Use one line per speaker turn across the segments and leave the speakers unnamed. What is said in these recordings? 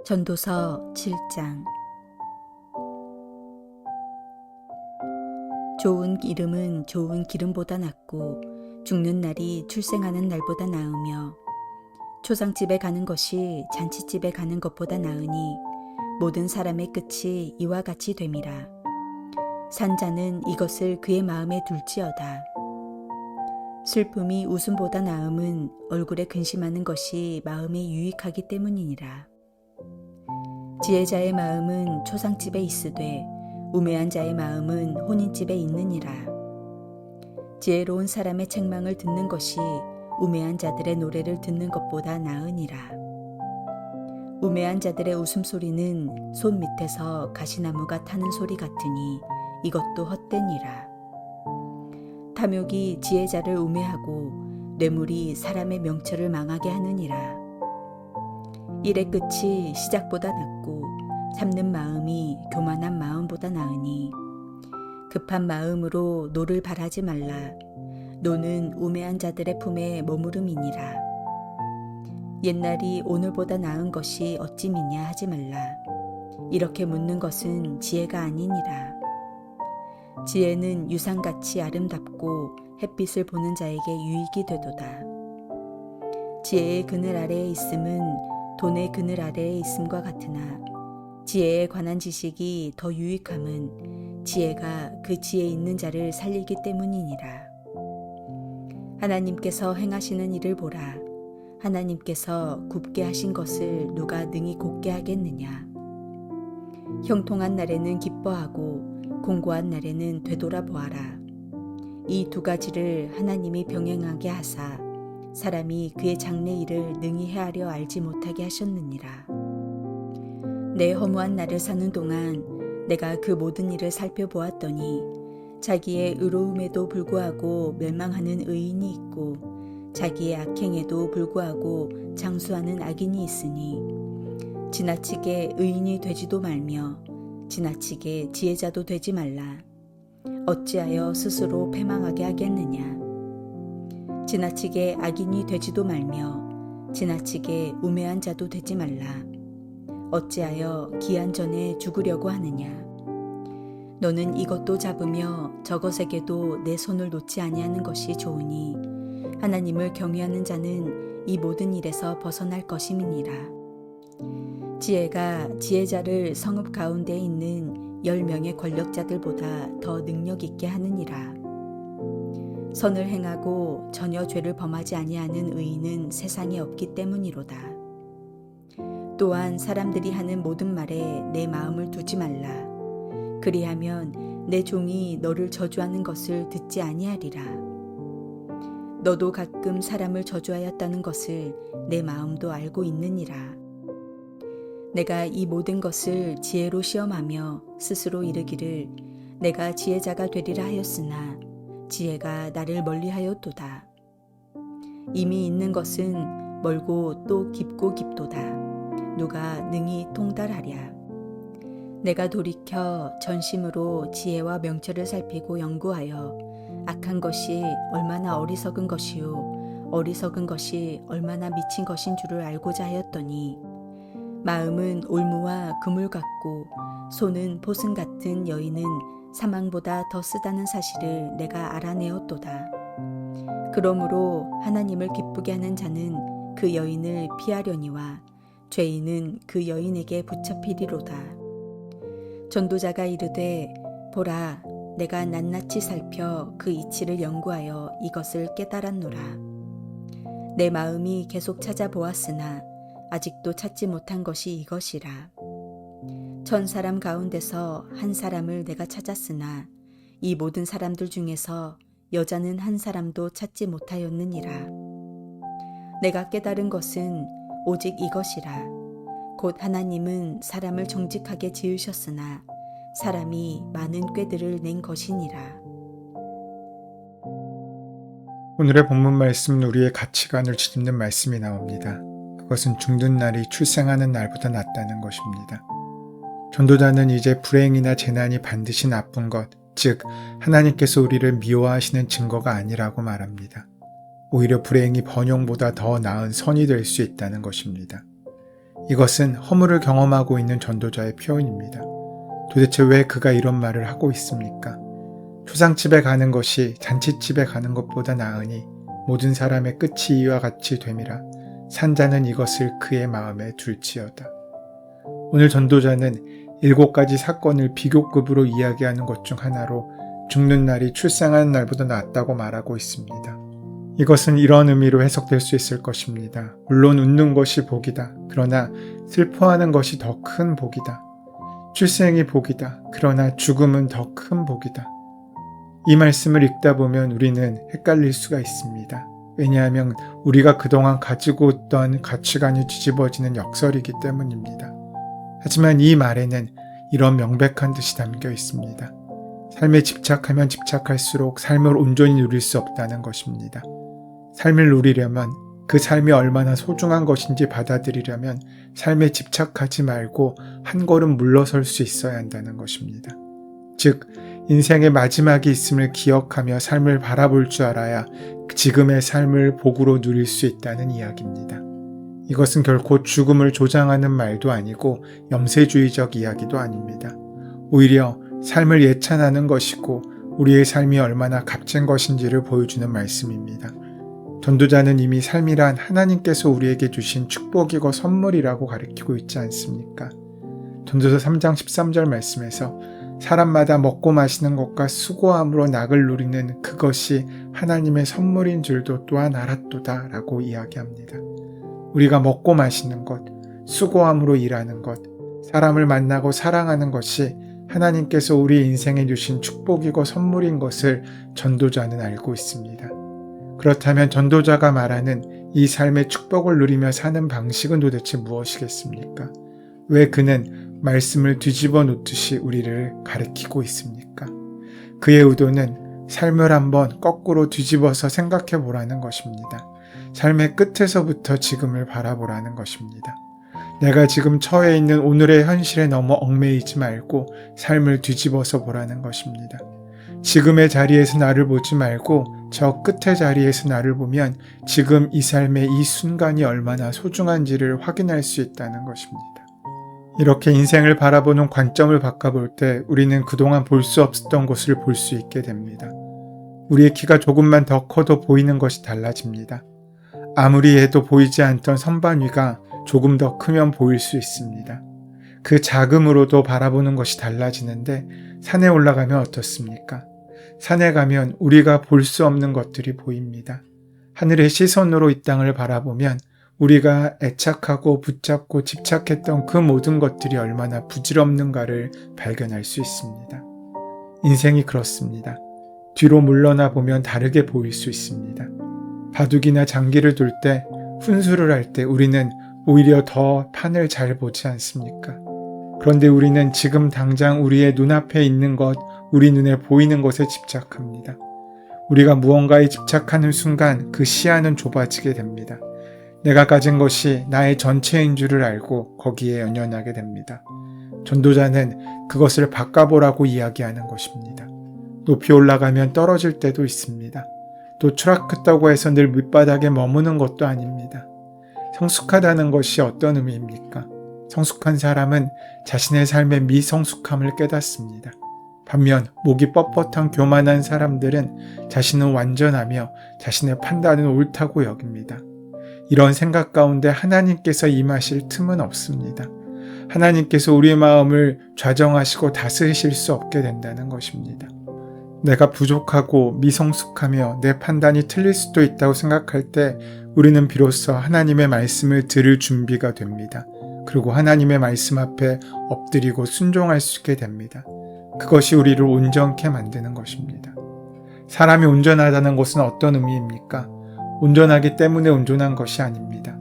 전도서 7장. 좋은 이름은 좋은 기름보다 낫고 죽는 날이 출생하는 날보다 나으며 초상집에 가는 것이 잔치집에 가는 것보다 나으니 모든 사람의 끝이 이와 같이 됨이라. 산자는 이것을 그의 마음에 둘지어다. 슬픔이 웃음보다 나음은 얼굴에 근심하는 것이 마음에 유익하기 때문이니라. 지혜자의 마음은 초상집에 있으되 우매한 자의 마음은 혼인집에 있느니라. 지혜로운 사람의 책망을 듣는 것이 우매한 자들의 노래를 듣는 것보다 나으니라. 우매한 자들의 웃음소리는 손 밑에서 가시나무가 타는 소리 같으니 이것도 헛되니라. 탐욕이 지혜자를 우매하고 뇌물이 사람의 명철을 망하게 하느니라. 일의 끝이 시작보다 낫고 참는 마음이 교만한 마음보다 나으니 급한 마음으로 노를 바라지 말라. 노는 우매한 자들의 품에 머무름이니라. 옛날이 오늘보다 나은 것이 어찌미냐 하지 말라. 이렇게 묻는 것은 지혜가 아니니라. 지혜는 유상같이 아름답고 햇빛을 보는 자에게 유익이 되도다. 지혜의 그늘 아래에 있음은 돈의 그늘 아래에 있음과 같으나 지혜에 관한 지식이 더 유익함은 지혜가 그 지혜 있는 자를 살리기 때문이니라. 하나님께서 행하시는 일을 보라. 하나님께서 굽게 하신 것을 누가 능히 곧게 하겠느냐. 형통한 날에는 기뻐하고 공고한 날에는 되돌아보아라. 이 두 가지를 하나님이 병행하게 하사 사람이 그의 장래 일을 능히 헤아려 알지 못하게 하셨느니라. 내 허무한 날을 사는 동안 내가 그 모든 일을 살펴보았더니 자기의 의로움에도 불구하고 멸망하는 의인이 있고 자기의 악행에도 불구하고 장수하는 악인이 있으니 지나치게 의인이 되지도 말며 지나치게 지혜자도 되지 말라. 어찌하여 스스로 패망하게 하겠느냐. 지나치게 악인이 되지도 말며 지나치게 우매한 자도 되지 말라. 어찌하여 기한 전에 죽으려고 하느냐. 너는 이것도 잡으며 저것에게도 내 손을 놓지 아니하는 것이 좋으니 하나님을 경외하는 자는 이 모든 일에서 벗어날 것임이니라. 지혜가 지혜자를 성읍 가운데 있는 10명의 권력자들보다 더 능력 있게 하느니라. 선을 행하고 전혀 죄를 범하지 아니하는 의인은 세상에 없기 때문이로다. 또한 사람들이 하는 모든 말에 내 마음을 두지 말라. 그리하면 내 종이 너를 저주하는 것을 듣지 아니하리라. 너도 가끔 사람을 저주하였다는 것을 내 마음도 알고 있느니라. 내가 이 모든 것을 지혜로 시험하며 스스로 이르기를 내가 지혜자가 되리라 하였으나 지혜가 나를 멀리하였도다. 이미 있는 것은 멀고 또 깊고 깊도다. 누가 능히 통달하랴. 내가 돌이켜 전심으로 지혜와 명철을 살피고 연구하여 악한 것이 얼마나 어리석은 것이요 어리석은 것이 얼마나 미친 것인 줄을 알고자 하였더니 마음은 올무와 그물 같고 손은 포승 같은 여인은 사망보다 더 쓰다는 사실을 내가 알아내었도다. 그러므로 하나님을 기쁘게 하는 자는 그 여인을 피하려니와 죄인은 그 여인에게 붙잡히리로다. 전도자가 이르되 보라, 내가 낱낱이 살펴 그 이치를 연구하여 이것을 깨달았노라. 내 마음이 계속 찾아보았으나 아직도 찾지 못한 것이 이것이라. 1000사람 가운데서 한 사람을 내가 찾았으나 이 모든 사람들 중에서 여자는 한 사람도 찾지 못하였느니라. 내가 깨달은 것은 오직 이것이라. 곧 하나님은 사람을 정직하게 지으셨으나 사람이 많은 꾀들을 낸 것이니라.
오늘의 본문 말씀은 우리의 가치관을 뒤집는 말씀이 나옵니다. 그것은 죽는 날이 출생하는 날보다 낫다는 것입니다. 전도자는 이제 불행이나 재난이 반드시 나쁜 것, 즉 하나님께서 우리를 미워하시는 증거가 아니라고 말합니다. 오히려 불행이 번영보다 더 나은 선이 될 수 있다는 것입니다. 이것은 허물을 경험하고 있는 전도자의 표현입니다. 도대체 왜 그가 이런 말을 하고 있습니까? 초상집에 가는 것이 잔치집에 가는 것보다 나으니 모든 사람의 끝이 이와 같이 됨이라 산자는 이것을 그의 마음에 둘지어다. 오늘 전도자는 7가지 사건을 비교급으로 이야기하는 것 중 하나로 죽는 날이 출생하는 날보다 낫다고 말하고 있습니다. 이것은 이런 의미로 해석될 수 있을 것입니다. 물론 웃는 것이 복이다. 그러나 슬퍼하는 것이 더 큰 복이다. 출생이 복이다. 그러나 죽음은 더 큰 복이다. 이 말씀을 읽다 보면 우리는 헷갈릴 수가 있습니다. 왜냐하면 우리가 그동안 가지고 있던 가치관이 뒤집어지는 역설이기 때문입니다. 하지만 이 말에는 이런 명백한 뜻이 담겨 있습니다. 삶에 집착하면 집착할수록 삶을 온전히 누릴 수 없다는 것입니다. 삶을 누리려면 그 삶이 얼마나 소중한 것인지 받아들이려면 삶에 집착하지 말고 한 걸음 물러설 수 있어야 한다는 것입니다. 즉, 인생의 마지막이 있음을 기억하며 삶을 바라볼 줄 알아야 지금의 삶을 복으로 누릴 수 있다는 이야기입니다. 이것은 결코 죽음을 조장하는 말도 아니고 염세주의적 이야기도 아닙니다. 오히려 삶을 예찬하는 것이고 우리의 삶이 얼마나 값진 것인지를 보여주는 말씀입니다. 전도자는 이미 삶이란 하나님께서 우리에게 주신 축복이고 선물이라고 가르치고 있지 않습니까? 전도서 3장 13절 말씀에서 사람마다 먹고 마시는 것과 수고함으로 낙을 누리는 그것이 하나님의 선물인 줄도 또한 알았도다 라고 이야기합니다. 우리가 먹고 마시는 것, 수고함으로 일하는 것, 사람을 만나고 사랑하는 것이 하나님께서 우리 인생에 주신 축복이고 선물인 것을 전도자는 알고 있습니다. 그렇다면 전도자가 말하는 이 삶의 축복을 누리며 사는 방식은 도대체 무엇이겠습니까? 왜 그는 말씀을 뒤집어 놓듯이 우리를 가르치고 있습니까? 그의 의도는 삶을 한번 거꾸로 뒤집어서 생각해 보라는 것입니다. 삶의 끝에서부터 지금을 바라보라는 것입니다. 내가 지금 처해 있는 오늘의 현실에 너무 얽매이지 말고 삶을 뒤집어서 보라는 것입니다. 지금의 자리에서 나를 보지 말고 저 끝의 자리에서 나를 보면 지금 이 삶의 이 순간이 얼마나 소중한지를 확인할 수 있다는 것입니다. 이렇게 인생을 바라보는 관점을 바꿔볼 때 우리는 그동안 볼 수 없었던 것을 볼 수 있게 됩니다. 우리의 키가 조금만 더 커도 보이는 것이 달라집니다. 아무리 해도 보이지 않던 선반 위가 조금 더 크면 보일 수 있습니다. 그 작음으로도 바라보는 것이 달라지는데 산에 올라가면 어떻습니까? 산에 가면 우리가 볼 수 없는 것들이 보입니다. 하늘의 시선으로 이 땅을 바라보면 우리가 애착하고 붙잡고 집착했던 그 모든 것들이 얼마나 부질없는가를 발견할 수 있습니다. 인생이 그렇습니다. 뒤로 물러나 보면 다르게 보일 수 있습니다. 바둑이나 장기를 둘 때, 훈수를 할 때 우리는 오히려 더 판을 잘 보지 않습니까? 그런데 우리는 지금 당장 우리의 눈앞에 있는 것, 우리 눈에 보이는 것에 집착합니다. 우리가 무언가에 집착하는 순간 그 시야는 좁아지게 됩니다. 내가 가진 것이 나의 전체인 줄을 알고 거기에 연연하게 됩니다. 전도자는 그것을 바꿔보라고 이야기하는 것입니다. 높이 올라가면 떨어질 때도 있습니다. 또 추락했다고 해서 늘 밑바닥에 머무는 것도 아닙니다. 성숙하다는 것이 어떤 의미입니까? 성숙한 사람은 자신의 삶의 미성숙함을 깨닫습니다. 반면 목이 뻣뻣한 교만한 사람들은 자신은 완전하며 자신의 판단은 옳다고 여깁니다. 이런 생각 가운데 하나님께서 임하실 틈은 없습니다. 하나님께서 우리의 마음을 좌정하시고 다스리실 수 없게 된다는 것입니다. 내가 부족하고 미성숙하며 내 판단이 틀릴 수도 있다고 생각할 때 우리는 비로소 하나님의 말씀을 들을 준비가 됩니다. 그리고 하나님의 말씀 앞에 엎드리고 순종할 수 있게 됩니다. 그것이 우리를 온전케 만드는 것입니다. 사람이 온전하다는 것은 어떤 의미입니까? 온전하기 때문에 온전한 것이 아닙니다.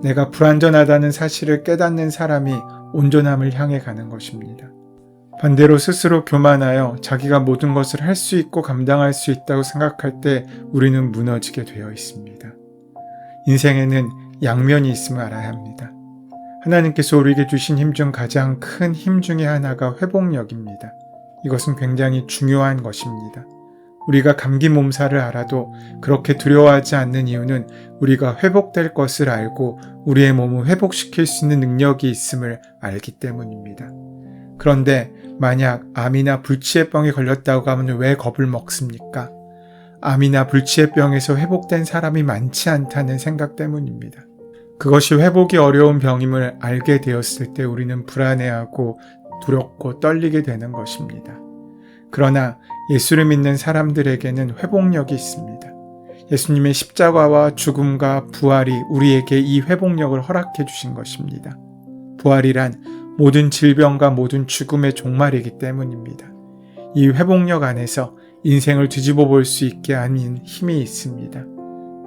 내가 불완전하다는 사실을 깨닫는 사람이 온전함을 향해 가는 것입니다. 반대로 스스로 교만하여 자기가 모든 것을 할 수 있고 감당할 수 있다고 생각할 때 우리는 무너지게 되어 있습니다. 인생에는 양면이 있음을 알아야 합니다. 하나님께서 우리에게 주신 힘 중 가장 큰 힘 중에 하나가 회복력입니다. 이것은 굉장히 중요한 것입니다. 우리가 감기 몸살을 알아도 그렇게 두려워하지 않는 이유는 우리가 회복될 것을 알고 우리의 몸을 회복시킬 수 있는 능력이 있음을 알기 때문입니다. 그런데 만약 암이나 불치해병에 걸렸다고 하면 왜 겁을 먹습니까? 암이나 불치해병에서 회복된 사람이 많지 않다는 생각 때문입니다. 그것이 회복이 어려운 병임을 알게 되었을 때 우리는 불안해하고 두렵고 떨리게 되는 것입니다. 그러나 예수를 믿는 사람들에게는 회복력이 있습니다. 예수님의 십자가와 죽음과 부활이 우리에게 이 회복력을 허락해 주신 것입니다. 부활이란 모든 질병과 모든 죽음의 종말이기 때문입니다. 이 회복력 안에서 인생을 뒤집어 볼 수 있게 하는 힘이 있습니다.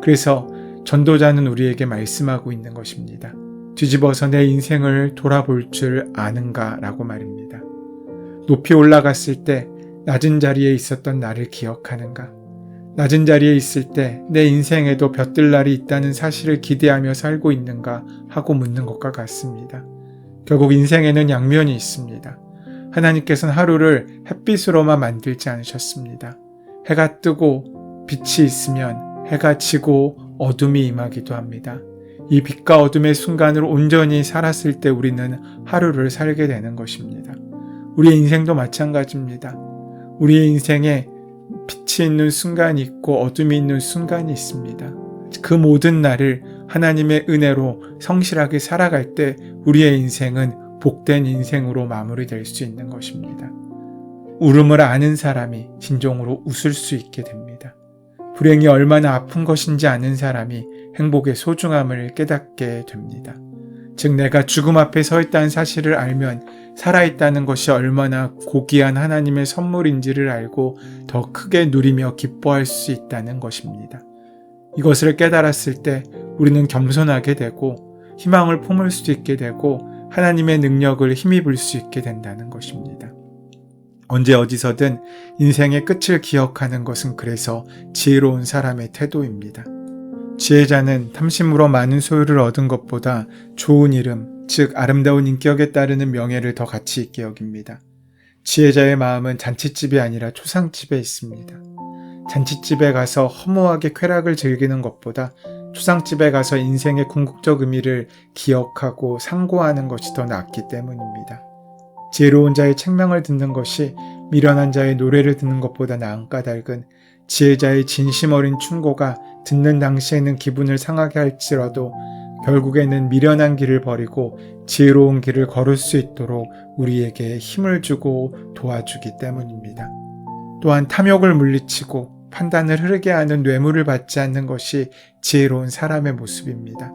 그래서 전도자는 우리에게 말씀하고 있는 것입니다. 뒤집어서 내 인생을 돌아볼 줄 아는가? 라고 말입니다. 높이 올라갔을 때 낮은 자리에 있었던 나를 기억하는가? 낮은 자리에 있을 때 내 인생에도 볕들 날이 있다는 사실을 기대하며 살고 있는가 하고 묻는 것과 같습니다. 결국 인생에는 양면이 있습니다. 하나님께서는 하루를 햇빛으로만 만들지 않으셨습니다. 해가 뜨고 빛이 있으면 해가 지고 어둠이 임하기도 합니다. 이 빛과 어둠의 순간을 온전히 살았을 때 우리는 하루를 살게 되는 것입니다. 우리의 인생도 마찬가지입니다. 우리의 인생에 빛이 있는 순간이 있고 어둠이 있는 순간이 있습니다. 그 모든 날을 하나님의 은혜로 성실하게 살아갈 때 우리의 인생은 복된 인생으로 마무리될 수 있는 것입니다. 울음을 아는 사람이 진정으로 웃을 수 있게 됩니다. 불행이 얼마나 아픈 것인지 아는 사람이 행복의 소중함을 깨닫게 됩니다. 즉 내가 죽음 앞에 서 있다는 사실을 알면 살아있다는 것이 얼마나 고귀한 하나님의 선물인지를 알고 더 크게 누리며 기뻐할 수 있다는 것입니다. 이것을 깨달았을 때 우리는 겸손하게 되고 희망을 품을 수 있게 되고 하나님의 능력을 힘입을 수 있게 된다는 것입니다. 언제 어디서든 인생의 끝을 기억하는 것은 그래서 지혜로운 사람의 태도입니다. 지혜자는 탐심으로 많은 소유를 얻은 것보다 좋은 이름, 즉 아름다운 인격에 따르는 명예를 더 가치 있게 여깁니다. 지혜자의 마음은 잔칫집이 아니라 초상집에 있습니다. 잔칫집에 가서 허무하게 쾌락을 즐기는 것보다 초상집에 가서 인생의 궁극적 의미를 기억하고 상고하는 것이 더 낫기 때문입니다. 지혜로운 자의 책망을 듣는 것이 미련한 자의 노래를 듣는 것보다 나은 까닭은 지혜자의 진심 어린 충고가 듣는 당시에는 기분을 상하게 할지라도 결국에는 미련한 길을 버리고 지혜로운 길을 걸을 수 있도록 우리에게 힘을 주고 도와주기 때문입니다. 또한 탐욕을 물리치고 판단을 흐르게 하는 뇌물을 받지 않는 것이 지혜로운 사람의 모습입니다.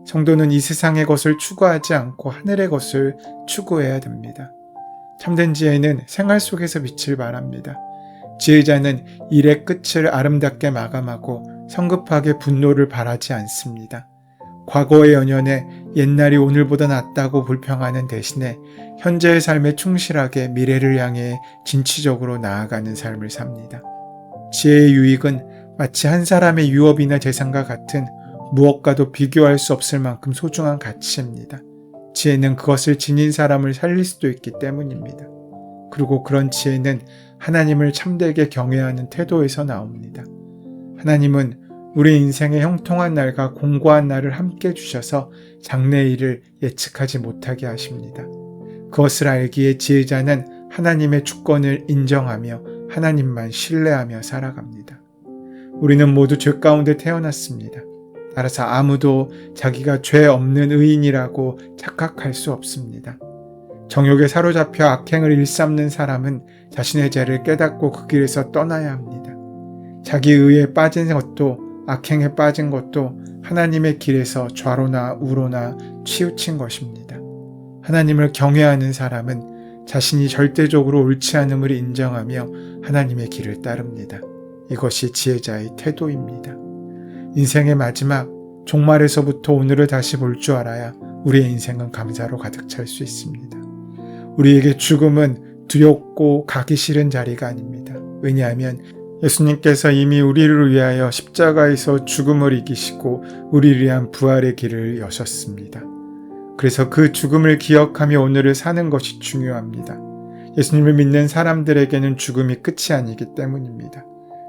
성도는 이 세상의 것을 추구하지 않고 하늘의 것을 추구해야 됩니다. 참된 지혜는 생활 속에서 빛을 발합니다. 지혜자는 일의 끝을 아름답게 마감하고 성급하게 분노를 바라지 않습니다. 과거의 연연에 옛날이 오늘보다 낫다고 불평하는 대신에 현재의 삶에 충실하게 미래를 향해 진취적으로 나아가는 삶을 삽니다. 지혜의 유익은 마치 한 사람의 유업이나 재산과 같은 무엇과도 비교할 수 없을 만큼 소중한 가치입니다. 지혜는 그것을 지닌 사람을 살릴 수도 있기 때문입니다. 그리고 그런 지혜는 하나님을 참되게 경외하는 태도에서 나옵니다. 하나님은 우리 인생의 형통한 날과 공고한 날을 함께 주셔서 장래일을 예측하지 못하게 하십니다. 그것을 알기에 지혜자는 하나님의 주권을 인정하며 하나님만 신뢰하며 살아갑니다. 우리는 모두 죄 가운데 태어났습니다. 따라서 아무도 자기가 죄 없는 의인이라고 착각할 수 없습니다. 정욕에 사로잡혀 악행을 일삼는 사람은 자신의 죄를 깨닫고 그 길에서 떠나야 합니다. 자기 의에 빠진 것도 악행에 빠진 것도 하나님의 길에서 좌로나 우로나 치우친 것입니다. 하나님을 경외하는 사람은 자신이 절대적으로 옳지 않음을 인정하며 하나님의 길을 따릅니다. 이것이 지혜자의 태도입니다. 인생의 마지막, 종말에서부터 오늘을 다시 볼 줄 알아야 우리의 인생은 감사로 가득 찰 수 있습니다. 우리에게 죽음은 두렵고 가기 싫은 자리가 아닙니다. 왜냐하면 예수님께서 이미 우리를 위하여 십자가에서 죽음을 이기시고 우리를 위한 부활의 길을 여셨습니다. 그래서 그 죽음을 기억하며 오늘을 사는 것이 중요합니다. 예수님을 믿는 사람들에게는 죽음이 끝이 아니기 때문입니다.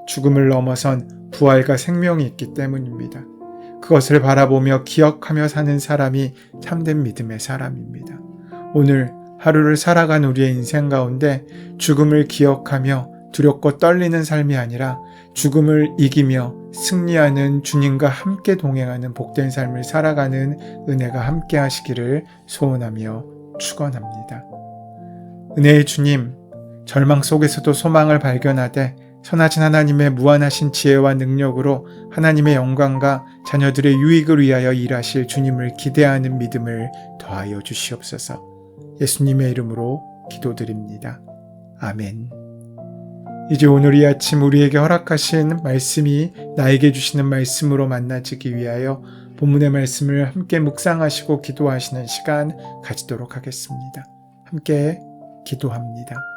죽음을 넘어선 부활과 생명이 있기 때문입니다. 그것을 바라보며 기억하며 사는 사람이 참된 믿음의 사람입니다. 오늘 하루를 살아간 우리의 인생 가운데 죽음을 기억하며 두렵고 떨리는 삶이 아니라 죽음을 이기며 승리하는 주님과 함께 동행하는 복된 삶을 살아가는 은혜가 함께 하시기를 소원하며 축원합니다. 은혜의 주님, 절망 속에서도 소망을 발견하되 선하신 하나님의 무한하신 지혜와 능력으로 하나님의 영광과 자녀들의 유익을 위하여 일하실 주님을 기대하는 믿음을 더하여 주시옵소서. 예수님의 이름으로 기도드립니다. 아멘. 이제 오늘 이 아침 우리에게 허락하신 말씀이 나에게 주시는 말씀으로 만나지기 위하여 본문의 말씀을 함께 묵상하시고 기도하시는 시간 가지도록 하겠습니다. 함께 기도합니다.